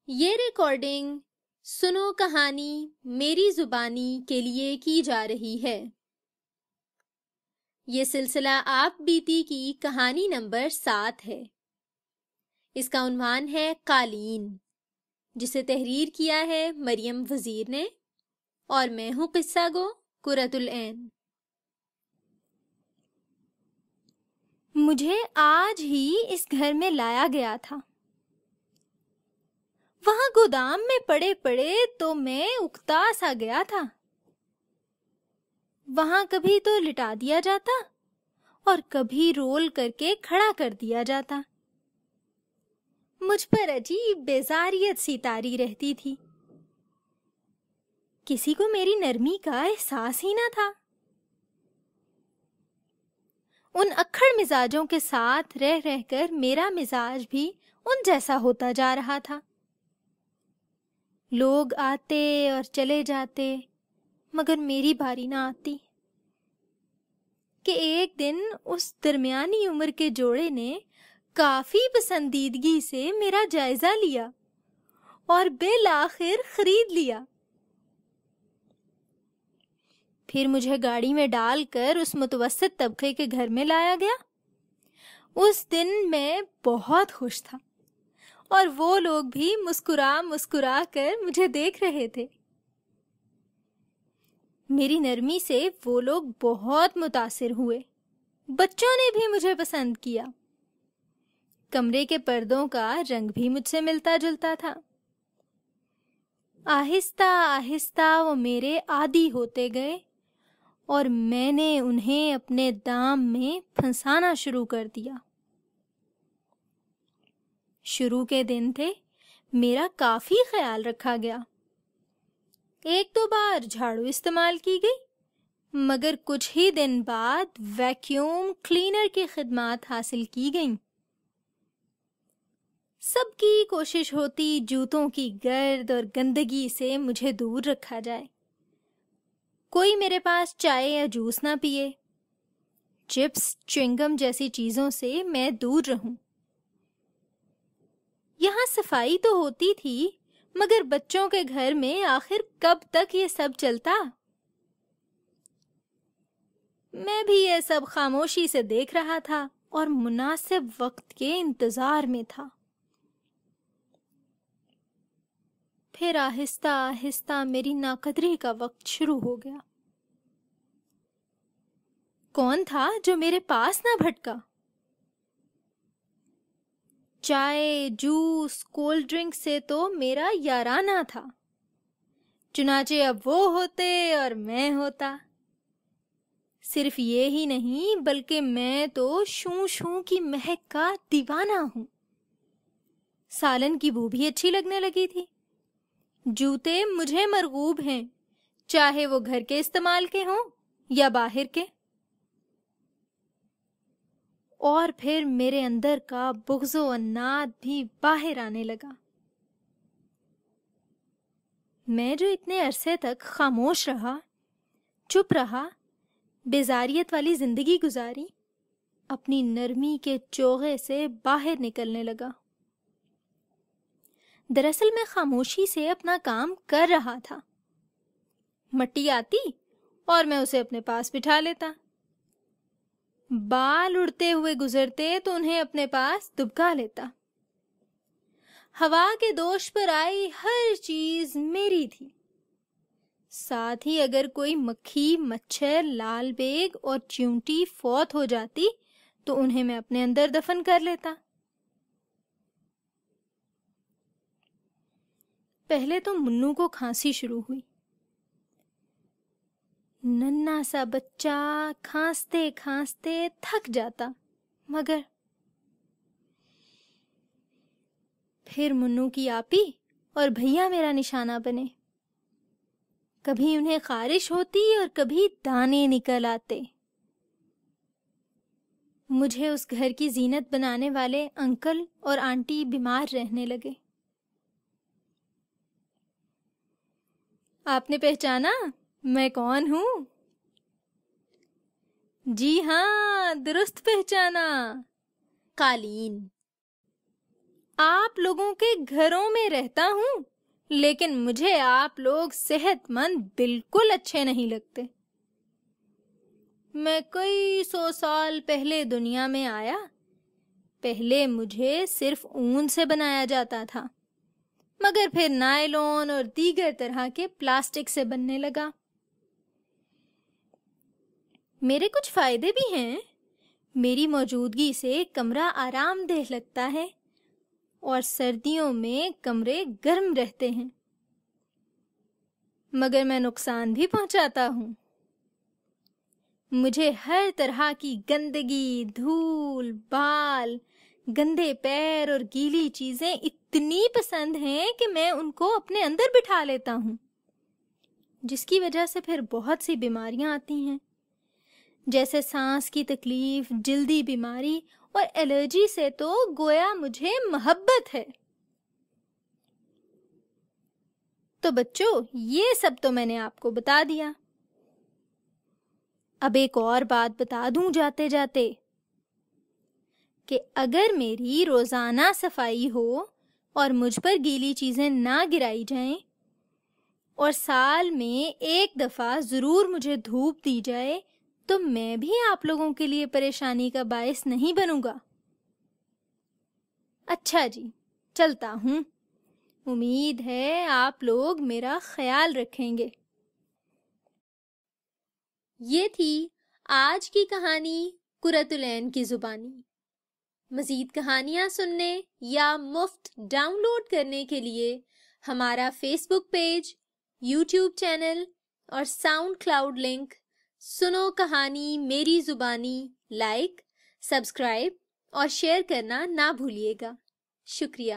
یہ ریکارڈنگ سنو کہانی میری زبانی کے لیے کی جا رہی ہے۔ یہ سلسلہ آپ بیتی کی کہانی نمبر 7 ہے۔ اس کا عنوان ہے قالین، جسے تحریر کیا ہے مریم وزیر نے، اور میں ہوں قصہ گو قرۃ العین۔ مجھے آج ہی اس گھر میں لایا گیا تھا۔ وہاں گودام میں پڑے پڑے تو میں اکتا سا گیا تھا۔ وہاں کبھی تو لٹا دیا جاتا اور کبھی رول کر کے کھڑا کر دیا جاتا۔ مجھ پر عجیب بیزاریت سی طاری رہتی تھی۔ کسی کو میری نرمی کا احساس ہی نہ تھا۔ ان اکھڑ مزاجوں کے ساتھ رہ رہ کر میرا مزاج بھی ان جیسا ہوتا جا رہا تھا۔ لوگ آتے اور چلے جاتے، مگر میری باری نہ آتی کہ ایک دن اس درمیانی عمر کے جوڑے نے کافی پسندیدگی سے میرا جائزہ لیا اور بالآخر خرید لیا۔ پھر مجھے گاڑی میں ڈال کر اس متوسط طبقے کے گھر میں لایا گیا۔ اس دن میں بہت خوش تھا اور وہ لوگ بھی مسکرا مسکرا کر مجھے دیکھ رہے تھے۔ میری نرمی سے وہ لوگ بہت متاثر ہوئے۔ بچوں نے بھی مجھے پسند کیا۔ کمرے کے پردوں کا رنگ بھی مجھ سے ملتا جلتا تھا۔ آہستہ آہستہ وہ میرے عادی ہوتے گئے اور میں نے انہیں اپنے دام میں پھنسانا شروع کر دیا۔ شروع کے دن تھے، میرا کافی خیال رکھا گیا۔ ایک دو بار جھاڑو استعمال کی گئی، مگر کچھ ہی دن بعد ویکیوم کلینر کی خدمات حاصل کی گئیں۔ سب کی کوشش ہوتی جوتوں کی گرد اور گندگی سے مجھے دور رکھا جائے۔ کوئی میرے پاس چائے یا جوس نہ پیے۔ چپس، چوئنگم جیسی چیزوں سے میں دور رہوں۔ یہاں صفائی تو ہوتی تھی، مگر بچوں کے گھر میں آخر کب تک یہ سب چلتا؟ میں بھی یہ سب خاموشی سے دیکھ رہا تھا اور مناسب وقت کے انتظار میں تھا۔ پھر آہستہ آہستہ میری ناقدری کا وقت شروع ہو گیا۔ کون تھا جو میرے پاس نہ بھٹکا؟ چائے، جوس، کولڈ ڈرنک سے تو میرا یارانہ تھا۔ چنانچہ اب وہ ہوتے اور میں ہوتا۔ صرف یہ ہی نہیں بلکہ میں تو شوں شوں کی مہک کا دیوانہ ہوں۔ سالن کی بو بھی اچھی لگنے لگی تھی۔ جوتے مجھے مرغوب ہیں، چاہے وہ گھر کے استعمال کے ہوں یا باہر کے۔ اور پھر میرے اندر کا بغض و عناد بھی باہر آنے لگا۔ میں جو اتنے عرصے تک خاموش رہا، چپ رہا، بیزاریت والی زندگی گزاری، اپنی نرمی کے چوغے سے باہر نکلنے لگا۔ دراصل میں خاموشی سے اپنا کام کر رہا تھا۔ مٹی آتی اور میں اسے اپنے پاس بٹھا لیتا۔ بال اڑتے ہوئے گزرتے تو انہیں اپنے پاس دبکا لیتا۔ ہوا کے دوش پر آئی ہر چیز میری تھی۔ ساتھ ہی اگر کوئی مکھی، مچھر، لال بیگ اور چیونٹی فوت ہو جاتی تو انہیں میں اپنے اندر دفن کر لیتا۔ پہلے تو منو کو کھانسی شروع ہوئی۔ ننھا سا بچہ کھانستے کھانستے تھک جاتا، مگر پھر منو کی آپی اور بھیا میرا نشانہ بنے۔ کبھی انہیں خارش ہوتی اور کبھی دانے نکل آتے۔ مجھے اس گھر کی زینت بنانے والے انکل اور آنٹی بیمار رہنے لگے۔ آپ نے پہچانا میں کون ہوں؟ جی ہاں، درست پہچانا، قالین۔ آپ لوگوں کے گھروں میں رہتا ہوں، لیکن مجھے آپ لوگ صحت مند بالکل اچھے نہیں لگتے۔ میں کئی 100 سال پہلے دنیا میں آیا۔ پہلے مجھے صرف اون سے بنایا جاتا تھا، مگر پھر نائلون اور دیگر طرح کے پلاسٹک سے بننے لگا۔ میرے کچھ فائدے بھی ہیں۔ میری موجودگی سے کمرہ آرام دہ لگتا ہے اور سردیوں میں کمرے گرم رہتے ہیں، مگر میں نقصان بھی پہنچاتا ہوں۔ مجھے ہر طرح کی گندگی، دھول، بال، گندے پیر اور گیلی چیزیں اتنی پسند ہیں کہ میں ان کو اپنے اندر بٹھا لیتا ہوں، جس کی وجہ سے پھر بہت سی بیماریاں آتی ہیں، جیسے سانس کی تکلیف، جلدی بیماری اور الرجی سے تو گویا مجھے محبت ہے۔ تو بچوں، یہ سب تو میں نے آپ کو بتا دیا۔ اب ایک اور بات بتا دوں جاتے جاتے کہ اگر میری روزانہ صفائی ہو اور مجھ پر گیلی چیزیں نہ گرائی جائیں اور سال میں ایک دفعہ ضرور مجھے دھوپ دی جائے تو میں بھی آپ لوگوں کے لیے پریشانی کا باعث نہیں بنوں گا۔ اچھا جی، چلتا ہوں۔ امید ہے آپ لوگ میرا خیال رکھیں گے۔ یہ تھی آج کی کہانی قرۃ العین کی زبانی۔ مزید کہانیاں سننے یا مفت ڈاؤن لوڈ کرنے کے لیے ہمارا فیس بک پیج، یوٹیوب چینل اور ساؤنڈ کلاؤڈ لنک سنو کہانی میری زبانی لائک، سبسکرائب اور شیئر کرنا نہ بھولیے گا۔ شکریہ۔